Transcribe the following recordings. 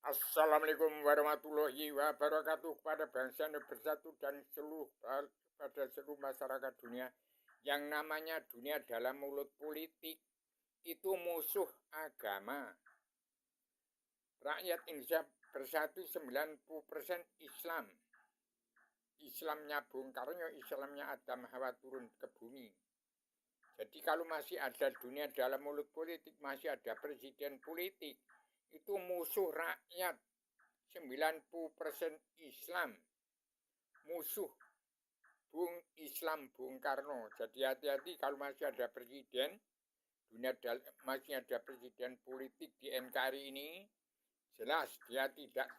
Assalamualaikum warahmatullahi wabarakatuh kepada bangsa yang bersatu dan pada seluruh masyarakat dunia. Yang namanya dunia dalam mulut politik itu musuh agama. Rakyat Indonesia bersatu 90% Islam. Islamnya Bung Karno, Islamnya Adam Hawa turun ke bumi. Jadi kalau masih ada dunia dalam mulut politik, masih ada presiden politik, itu musuh rakyat. 90% Islam, musuh Bung Karno. Jadi hati-hati kalau masih ada presiden, masih ada presiden politik di NKRI ini, jelas dia tidak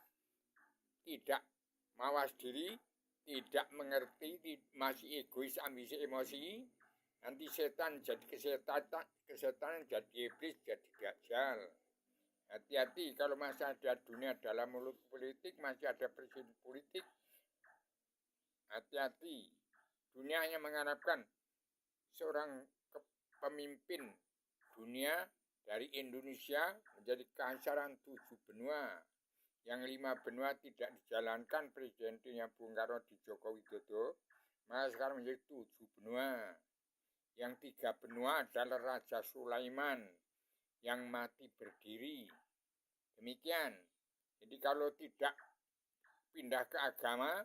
mawas diri, tidak mengerti, masih egois, ambisi, emosi. Nanti setan jadi kesetanan jadi iblis, jadi dajjal. Hati-hati kalau masih ada dunia dalam mulut politik, masih ada presiden politik. Hati-hati. Dunia hanya mengharapkan seorang pemimpin dunia dari Indonesia menjadi kaisaran 7 benua. Yang 5 benua tidak dijalankan presidennya Bung Karno di Joko Widodo, maka sekarang menjadi 7 benua. Yang 3 benua adalah Raja Sulaiman yang mati berdiri. Demikian. Jadi kalau tidak pindah ke agama,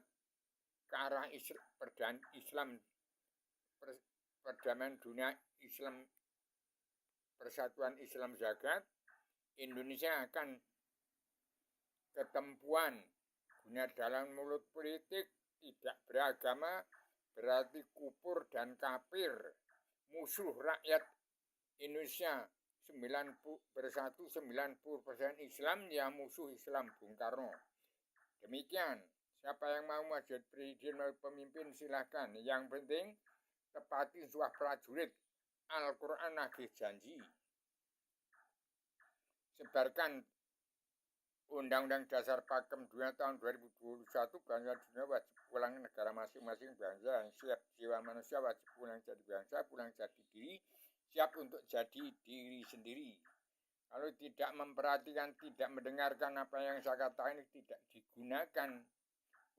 ke arah Islam, perdamaian dunia Islam, persatuan Islam zakat, Indonesia akan ketempuan. Dunia dalam mulut politik tidak beragama berarti kufur dan kafir. Musuh rakyat Indonesia 90% Islam, ya musuh Islam Bung Karno. Demikian, siapa yang mau jadi presiden atau pemimpin silahkan. Yang penting tepati suah prajurit, Al-Quran nagih janji. Sebarkan Undang-Undang Dasar Pakem 2 tahun 2021, bangsa dunia wajib pulang negara masing-masing bangsa. Siap jiwa manusia wajib pulang jadi bangsa, pulang jadi diri, siap untuk jadi diri sendiri. Kalau tidak memperhatikan, tidak mendengarkan apa yang saya katakan, tidak digunakan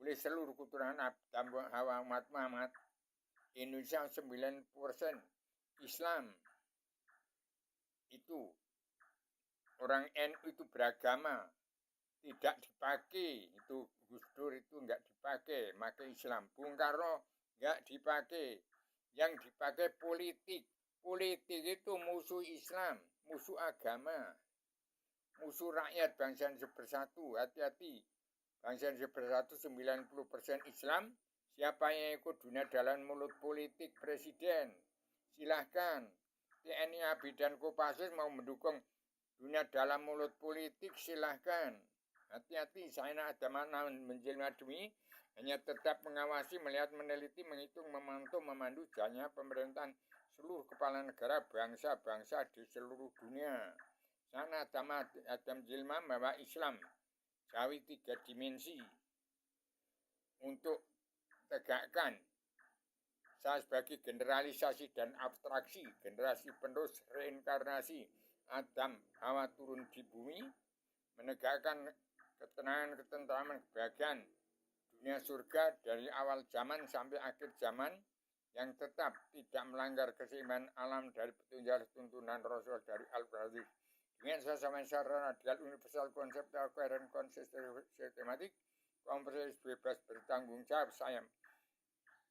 oleh seluruh keturunan Adam Hawa umat Muhammad, Indonesia 90% Islam. Itu orang NU itu beragama, tidak dipakai. Itu Gus Dur itu enggak dipakai, pakai Islam. Bung Karno enggak dipakai. Yang dipakai politik. Politik itu musuh Islam, musuh agama, musuh rakyat bangsa Indonesia bersatu. Hati-hati. Bangsa Indonesia bersatu 90% Islam. Siapa yang ikut dunia dalam mulut politik presiden, silahkan. TNI ABRI dan Kopassus mau mendukung dunia dalam mulut politik, silahkan. Hati-hati, saya ada mana menjelma demi hanya tetap mengawasi, melihat, meneliti, menghitung, memantau, memandu jalannya pemerintahan seluruh kepala negara bangsa-bangsa di seluruh dunia. Sana Adam Jilma membawa Islam Jawi 3 dimensi untuk tegakkan. Saya sebagai generalisasi dan abstraksi, generasi penerus reinkarnasi Adam Hawa turun di bumi, menegakkan ketenangan, ketentraman, kebahagiaan dunia surga dari awal zaman sampai akhir zaman, yang tetap tidak melanggar keseimbangan alam dari petunjuk tuntunan Rasul dari Al-Quran. Dengan secara radial universal konseptual koheren sistematik, komprehensif bebas bertanggung jawab, saya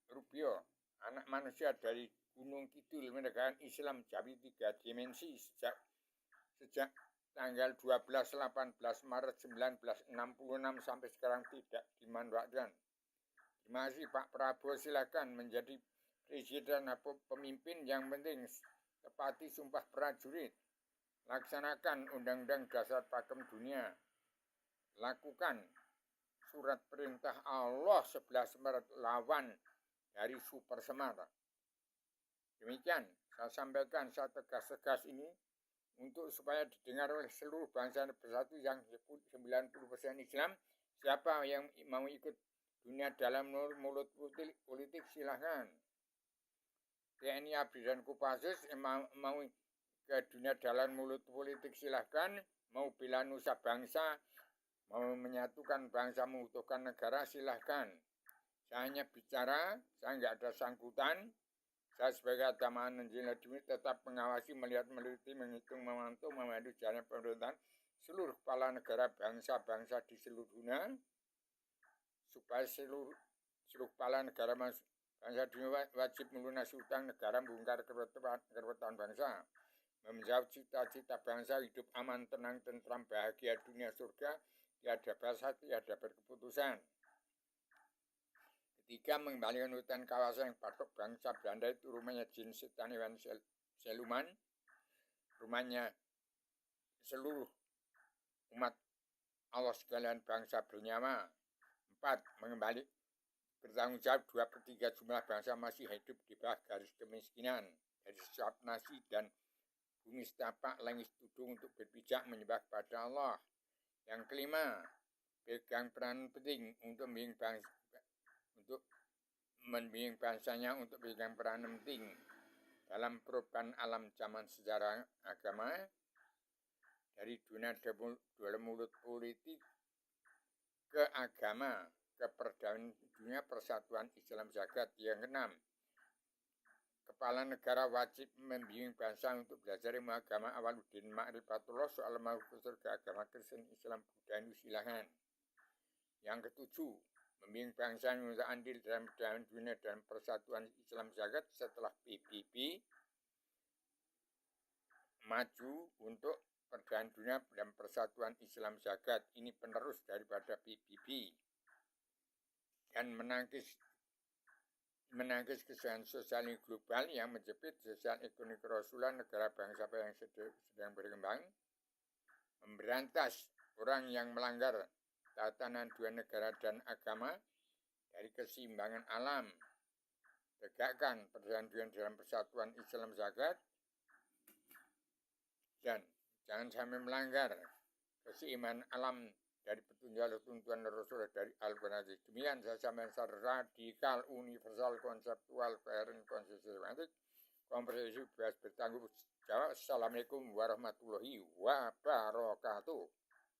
Rubio, anak manusia dari Gunung Kidul, menegakkan Islam Jawi 3 dimensi sejak tanggal 12 18 Maret 1966 sampai sekarang tidak dimanfaatkan. Terima kasih Pak Prabowo, silakan menjadi presiden atau pemimpin. Yang penting tepati sumpah prajurit, laksanakan Undang-Undang Dasar Pakem Dunia, lakukan surat perintah Allah 11 Maret, lawan dari super semar. Demikian saya sampaikan, saya tegas-tegas ini untuk supaya didengar oleh seluruh bangsa bersatu yang 90% Islam. Siapa yang mau ikut dunia dalam mulut politik silahkan. TNI ABRI dan Kopassus mau ke dunia dalam mulut politik silahkan. Mau bela nusa bangsa, mau menyatukan bangsa, mengutuhkan negara, silahkan. Saya hanya bicara, saya nggak ada sangkutan. Saya sebagai atamaan Nanjila Dimi tetap mengawasi, melihat, meneliti, menghitung, memantau, memandu jalannya pemerintahan seluruh kepala negara bangsa-bangsa di seluruh dunia, supaya seluruh kepala negara bangsa dunia wajib melunasi utang negara, membongkar kerewetan bangsa, menjawab cita-cita bangsa, hidup aman, tenang, tentram, bahagia, dunia surga, tiada balas, tiada berkeputusan. Ketiga, mengembalikan hutan kawasan yang patok bangsa Belanda itu rumahnya jin setan hewan siluman, rumahnya seluruh umat Allah sekalian bangsa bernyawa. 4. Mengembali bertanggung jawab 2/3 jumlah bangsa masih hidup di bawah garis kemiskinan dari setiap nasi dan bumi setapak langit tudung untuk berpijak menyembah kepada Allah. Yang kelima, pegang peran penting untuk membimbing bangsanya untuk pegang peran penting dalam perubahan alam zaman sejarah agama dari dunia mulut politik ke agama, ke perdamaian dunia, persatuan Islam jagat. Yang keenam, kepala negara wajib membimbing bangsa untuk belajar ilmu agama awaluddin ma'rifatullah soal makhluk surga, agama Kristen, Islam, Buddha, Hindu, silahkan. Yang ketujuh, membimbing bangsa untuk andil dalam perdamaian dunia dan persatuan Islam jagat setelah PBB, maju untuk perdamaian dunia dan persatuan Islam jagat. Ini penerus daripada PBB dan menangkis kesalahan sosial global yang menjepit sosial ekonomi kerasulan negara bangsa yang sedang berkembang, memberantas orang yang melanggar tatanan dua negara dan agama dari keseimbangan alam, tegakkan perdamaian dalam persatuan Islam jagat, dan jangan sampai melanggar keseimbangan alam dari petunjuk tuntunan Rasul dari Al-Quran. Demikian saya sampaikan secara radikal, universal, konseptual, koheren, konsistematik, komprehensif, bebas bertanggung jawab. Assalamualaikum warahmatullahi wabarakatuh.